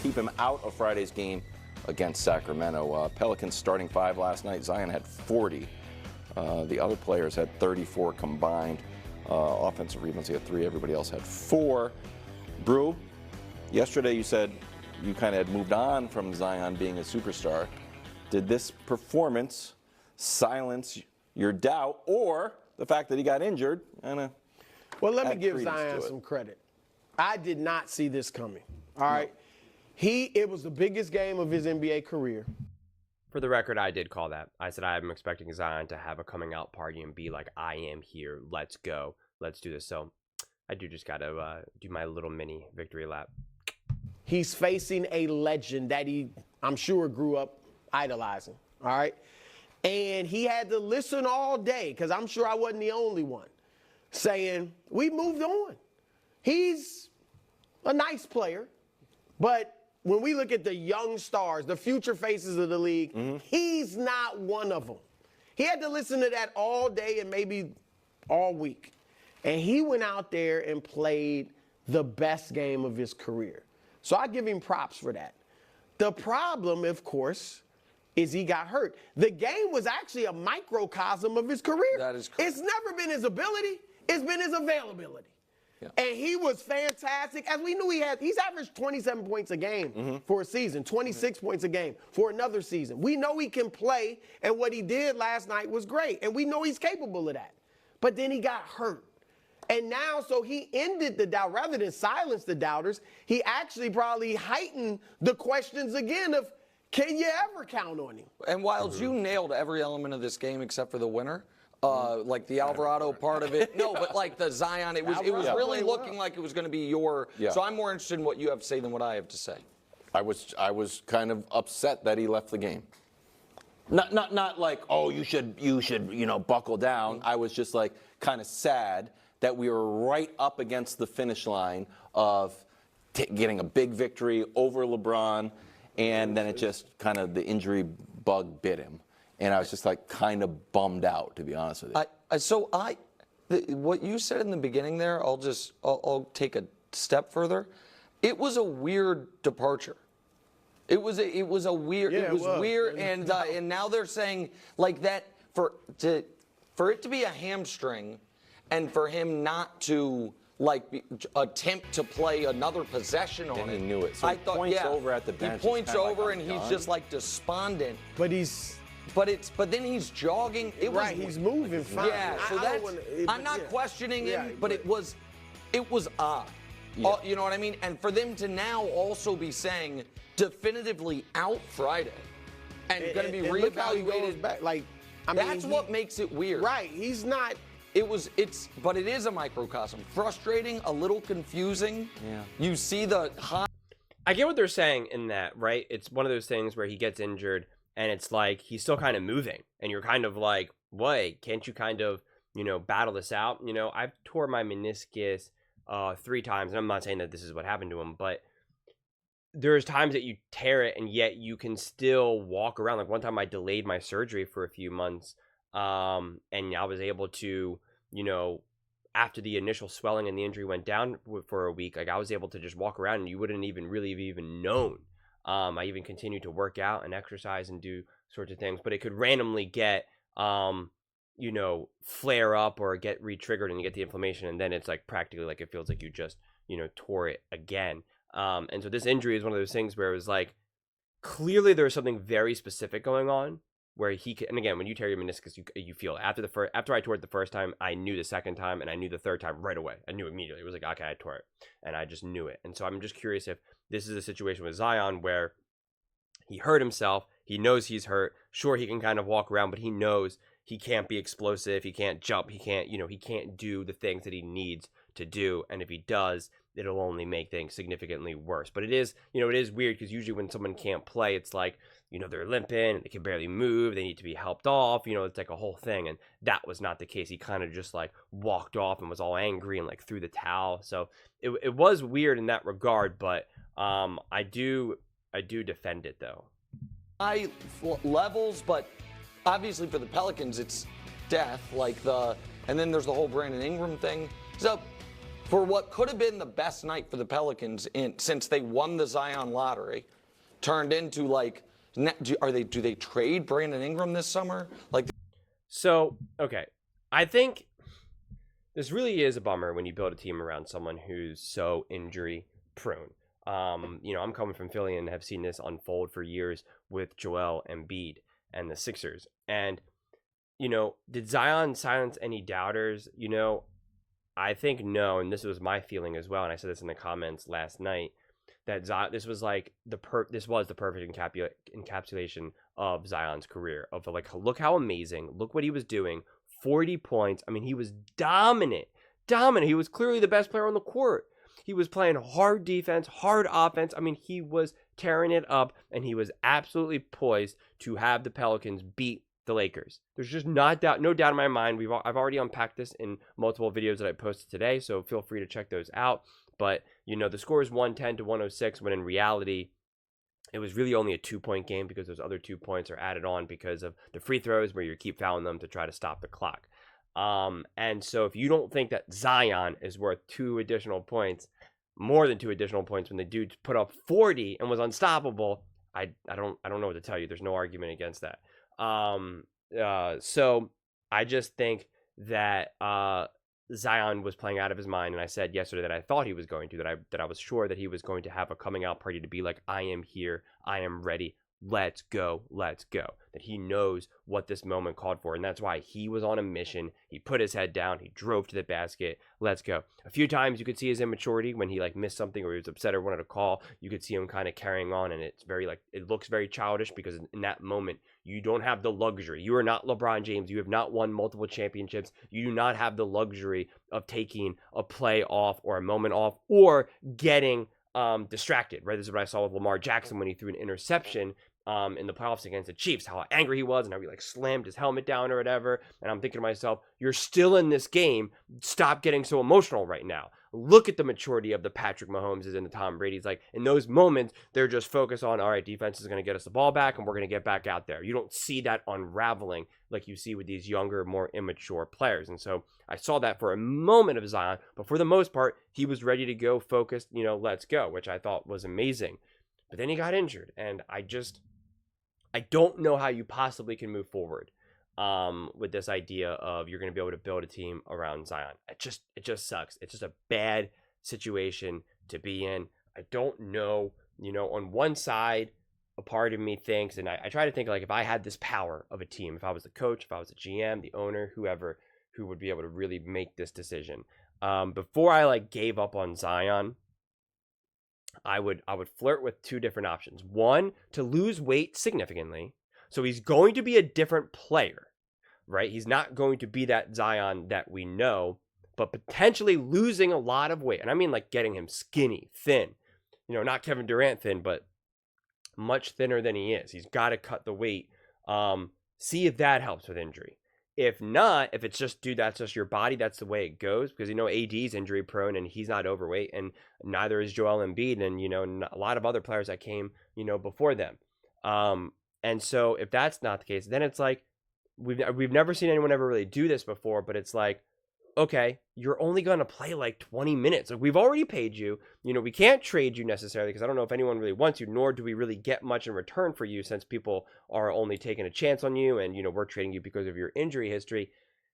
keep him out of Friday's game against Sacramento. Pelicans starting 5 last night. Zion had 40. The other players had 34 combined. Offensive rebounds, he had 3. Everybody else had 4. Brew, yesterday you said you kind of had moved on from Zion being a superstar. Did this performance silence your doubt, or the fact that he got injured? Well, let me give Zion some credit. I did not see this coming. All right. It was the biggest game of his NBA career. For the record, I did call that. I said I'm expecting Zion to have a coming out party and be like, I am here. Let's go. Let's do this. So I do just got to do my little mini victory lap. He's facing a legend that he, I'm sure, grew up idolizing. All right. And he had to listen all day, because I'm sure I wasn't the only one, saying, we moved on. He's a nice player, but when we look at the young stars, the future faces of the league, he's not one of them. He had to listen to that all day and maybe all week. And he went out there and played the best game of his career. So I give him props for that. The problem, of course, is he got hurt. The game was actually a microcosm of his career. That is correct. It's never been his ability. It's been his availability. Yeah. And he was fantastic. As we knew he's averaged 27 points a game for a season, 26 points a game for another season. We know he can play, and what he did last night was great. And we know he's capable of that. But then he got hurt. And now, so he ended the doubt. Rather than silence the doubters, he actually probably heightened the questions again of, can you ever count on him? And Wilds, you nailed every element of this game except for the winner. Like the Alvarado part of it. No, but like the Zion, it was really looking like it was going to be your. Yeah. So I'm more interested in what you have to say than what I have to say. I was kind of upset that he left the game. Not like, oh, you should buckle down. I was just like kind of sad that we were right up against the finish line of getting a big victory over LeBron, and then it just kind of the injury bug bit him. And I was just like kind of bummed out, to be honest with you. What you said in the beginning there, I'll take a step further. It was a weird departure. It was weird. Yeah, it was weird, and now they're saying like that for it to be a hamstring, and for him not to attempt to play another possession on it. He knew it. So he points over at the bench. He points over and he's just like despondent. But then he's jogging. He's moving fine. Yeah, so I'm not questioning him, but it was odd. Yeah. You know what I mean? And for them to now also be saying definitively out Friday and going to be reevaluated. Look how he goes back. That's what makes it weird. Right. He's not. But it is a microcosm. Frustrating, a little confusing. Yeah. You see the high. I get what they're saying in that, right? It's one of those things where he gets injured and it's like he's still kind of moving, and you're kind of like, wait, can't you kind of, battle this out? I've tore my meniscus 3 times, and I'm not saying that this is what happened to him, but there's times that you tear it and yet you can still walk around. Like one time I delayed my surgery for a few months, and I was able to, after the initial swelling and the injury went down for a week, like I was able to just walk around and you wouldn't even really have even known. I even continued to work out and exercise and do sorts of things, but it could randomly get, flare up or get re-triggered and you get the inflammation, and then it's like practically like it feels like you just, tore it again. And so this injury is one of those things where it was like, clearly there was something very specific going on where he can, and again, when you tear your meniscus, you feel it. After I tore it the first time, I knew the second time, and I knew the third time right away. I knew immediately. It was like, okay, I tore it, and I just knew it. And so I'm just curious if this is a situation with Zion where he hurt himself. He knows he's hurt. Sure, he can kind of walk around, but he knows he can't be explosive. He can't jump. He can't, he can't do the things that he needs to do. And if he does, it'll only make things significantly worse. But it is, it is weird because usually when someone can't play, it's like, they're limping, they can barely move, they need to be helped off, it's like a whole thing. And that was not the case. He kind of just like walked off and was all angry and like threw the towel. So it was weird in that regard, but I do defend it though. High levels, but obviously for the Pelicans, it's death. And then there's the whole Brandon Ingram thing. So for what could have been the best night for the Pelicans since they won the Zion lottery, turned into like, do they trade Brandon Ingram this summer? Like, so okay, I think this really is a bummer when you build a team around someone who's so injury prone. I'm coming from Philly and have seen this unfold for years with Joel Embiid and the Sixers. And, did Zion silence any doubters? I think no, and this was my feeling as well, and I said this in the comments last night, that this was like the perfect encapsulation of Zion's career, of like, look how amazing, look what he was doing, 40 points. I mean, he was dominant. He was clearly the best player on the court. He was playing hard defense, hard offense. I mean, he was tearing it up, and he was absolutely poised to have the Pelicans beat the Lakers. There's just no doubt in my mind. I've already unpacked this in multiple videos that I posted today, so feel free to check those out. But, the score is 110 to 106, when in reality, it was really only a 2-point game, because those other 2 points are added on because of the free throws where you keep fouling them to try to stop the clock. And so if you don't think that Zion is worth 2 additional points, more than 2 additional points, when the dude put up 40 and was unstoppable, I don't know what to tell you. There's no argument against that. So I just think that Zion was playing out of his mind, and I said yesterday that I thought he was going to, that I was sure that he was going to have a coming out party to be like, I am here, I am ready, let's go. That he knows what this moment called for, and that's why he was on a mission. He put his head down, he drove to the basket, let's go. A few times you could see his immaturity when he missed something, or he was upset or wanted a call. You could see him kind of carrying on, and it's very it looks very childish, because in that moment you don't have the luxury. You are not LeBron James. You have not won multiple championships. You do not have the luxury of taking a play off or a moment off, or getting distracted, right? This is what I saw with Lamar Jackson when he threw an interception in the playoffs against the Chiefs, how angry he was and how he slammed his helmet down or whatever. And I'm thinking to myself, you're still in this game. Stop getting so emotional right now. Look at the maturity of the Patrick Mahomes and the Tom Brady's. In those moments, they're just focused on, all right, defense is going to get us the ball back and we're going to get back out there. You don't see that unraveling like you see with these younger, more immature players. And so I saw that for a moment of Zion, but for the most part, he was ready to go, focused, let's go, which I thought was amazing. But then he got injured, and I don't know how you possibly can move forward with this idea of you're going to be able to build a team around Zion. It just sucks. It's just a bad situation to be in. I don't know, on one side, a part of me thinks, and I try to think, if I had this power of a team, if I was the coach, if I was the GM, the owner, whoever, who would be able to really make this decision. Before I gave up on Zion, I would flirt with 2 different options. One, to lose weight significantly. So he's going to be a different player, right? He's not going to be that Zion that we know, but potentially losing a lot of weight. And I mean getting him skinny, thin. Not Kevin Durant thin, but much thinner than he is. He's got to cut the weight. See if that helps with injury. If not, if it's just, dude, that's just your body, that's the way it goes, because AD's injury prone and he's not overweight, and neither is Joel Embiid, and a lot of other players that came before them. And so if that's not the case, then it's we've never seen anyone ever really do this before, but it's okay, you're only going to play 20 minutes. We've already paid you. We can't trade you necessarily, because I don't know if anyone really wants you, nor do we really get much in return for you, since people are only taking a chance on you, and, we're trading you because of your injury history.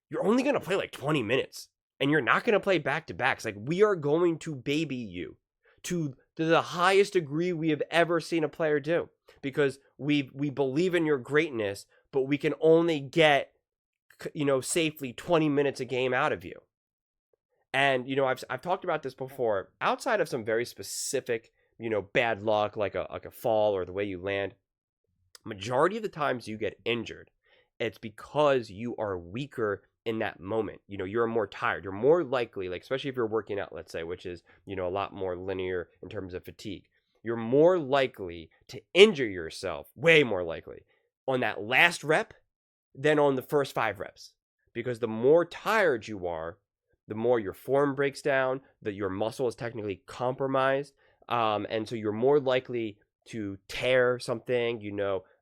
You're only going to play 20 minutes, and you're not going to play back-to-backs. We are going to baby you to the highest degree we have ever seen a player do, because we believe in your greatness, but we can only get safely 20 minutes a game out of you. And, I've talked about this before, outside of some very specific, bad luck, like a fall or the way you land, majority of the times you get injured, it's because you are weaker in that moment. You're more tired. You're more likely, especially if you're working out, let's say, which is, a lot more linear in terms of fatigue. You're more likely to injure yourself, way more likely, on that last rep than on the first 5 reps, because the more tired you are, the more your form breaks down, that your muscle is technically compromised, and so you're more likely to tear something,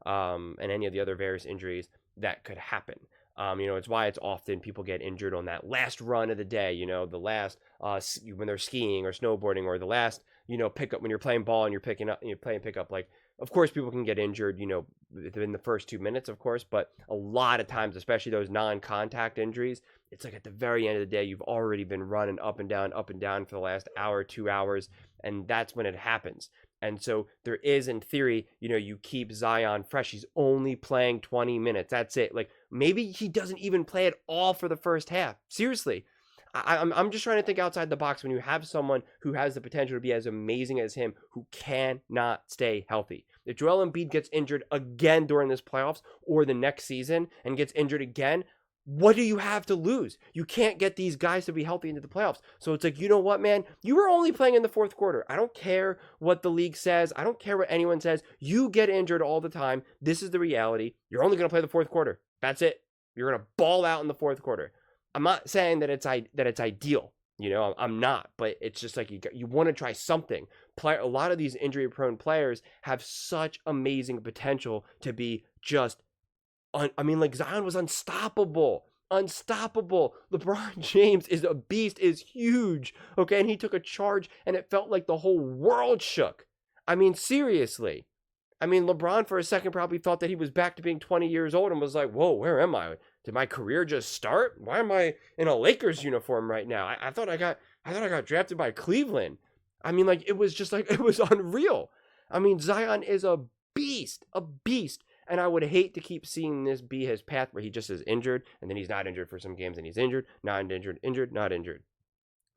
and any of the other various injuries that could happen. It's why it's often people get injured on that last run of the day, the last when they're skiing or snowboarding, or the last, pickup when you're playing ball and you're playing pickup. Like, of course, people can get injured, within the first 2 minutes, of course, but a lot of times, especially those non-contact injuries, it's like at the very end of the day, you've already been running up and down for the last hour, 2 hours, and that's when it happens. And so there is, in theory, you keep Zion fresh. He's only playing 20 minutes. That's it. Like, maybe he doesn't even play at all for the first half. Seriously. I'm just trying to think outside the box when you have someone who has the potential to be as amazing as him, who cannot stay healthy. If Joel Embiid gets injured again during this playoffs or the next season and gets injured again, what do you have to lose? You can't get these guys to be healthy into the playoffs. So it's like, you know what, man? You were only playing in the fourth quarter. I don't care what the league says. I don't care what anyone says. You get injured all the time. This is the reality. You're only going to play the fourth quarter. That's it. You're going to ball out in the fourth quarter. I'm not saying that it's ideal. I'm not. But it's just like you want to try something. A lot of these injury-prone players have such amazing potential to be just like Zion was unstoppable. LeBron James is a beast, is huge. Okay, and he took a charge and it felt like the whole world shook. Seriously. LeBron for a second probably thought that he was back to being 20 years old and was like, whoa, where am I? Did my career just start? Why am I in a Lakers uniform right now? I thought I got drafted by Cleveland. It was just like, it was unreal. Zion is a beast. And I would hate to keep seeing this be his path where he just is injured, and then he's not injured for some games, and he's injured, not injured, not injured.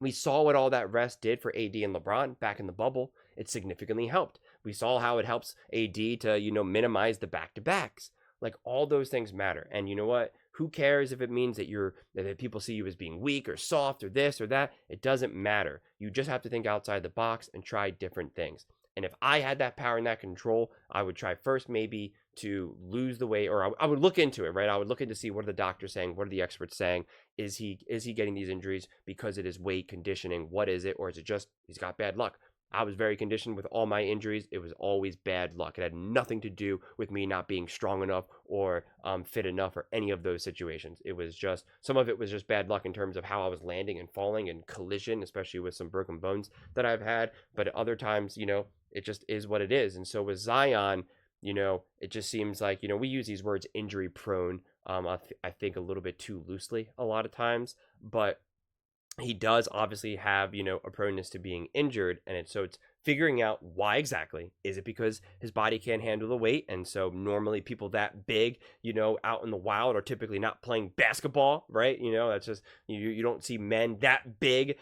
We saw what all that rest did for AD and LeBron back in the bubble. It significantly helped. We saw how it helps AD to, minimize the back-to-backs. Like, all those things matter. And you know what? Who cares if it means that people see you as being weak or soft or this or that? It doesn't matter. You just have to think outside the box and try different things. And if I had that power and that control, I would try first maybe to lose the weight, or I would look into it, right? I would look into see what are the doctors saying, what are the experts saying? Is he getting these injuries because it is weight, conditioning? What is it? Or is it just he's got bad luck? I was very conditioned with all my injuries. It was always bad luck. It had nothing to do with me not being strong enough or fit enough or any of those situations. It was just, some of it was just bad luck in terms of how I was landing and falling and collision, especially with some broken bones that I've had. But at other times, it just is what it is. And so with Zion, it just seems like, we use these words injury prone, I think a little bit too loosely a lot of times, but he does obviously have, a proneness to being injured. And it's figuring out why exactly. Is it because his body can't handle the weight? And so normally people that big, out in the wild are typically not playing basketball, right? That's just, you don't see men that big,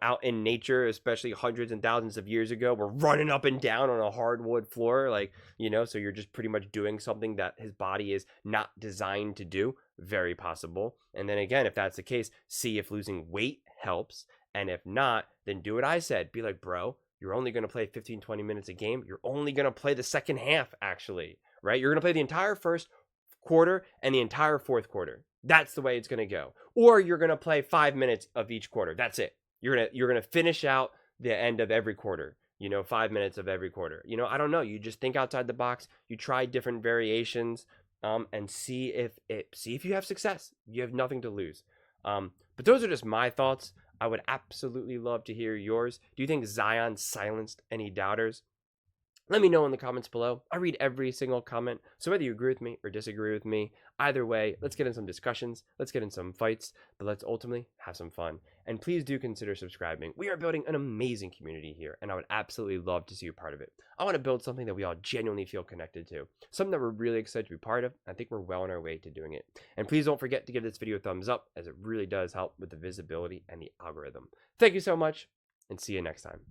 out in nature, especially hundreds and thousands of years ago. We're running up and down on a hardwood floor, so you're just pretty much doing something that his body is not designed to do. Very possible. And then again, if that's the case, see if losing weight helps. And if not, then do what I said. Be like, bro, you're only going to play 15, 20 minutes a game. You're only going to play the second half, actually, right? You're going to play the entire first quarter and the entire fourth quarter. That's the way it's going to go. Or you're going to play 5 minutes of each quarter. That's it. You're going to finish out the end of every quarter. 5 minutes of every quarter. I don't know. You just think outside the box. You try different variations, and see if you have success. You have nothing to lose. But those are just my thoughts. I would absolutely love to hear yours. Do you think Zion silenced any doubters? Let me know in the comments below. I read every single comment. So whether you agree with me or disagree with me, either way, let's get in some discussions. Let's get in some fights, but let's ultimately have some fun. And please do consider subscribing. We are building an amazing community here, and I would absolutely love to see you part of it. I want to build something that we all genuinely feel connected to, something that we're really excited to be part of. I think we're well on our way to doing it. And please don't forget to give this video a thumbs up, as it really does help with the visibility and the algorithm. Thank you so much, and see you next time.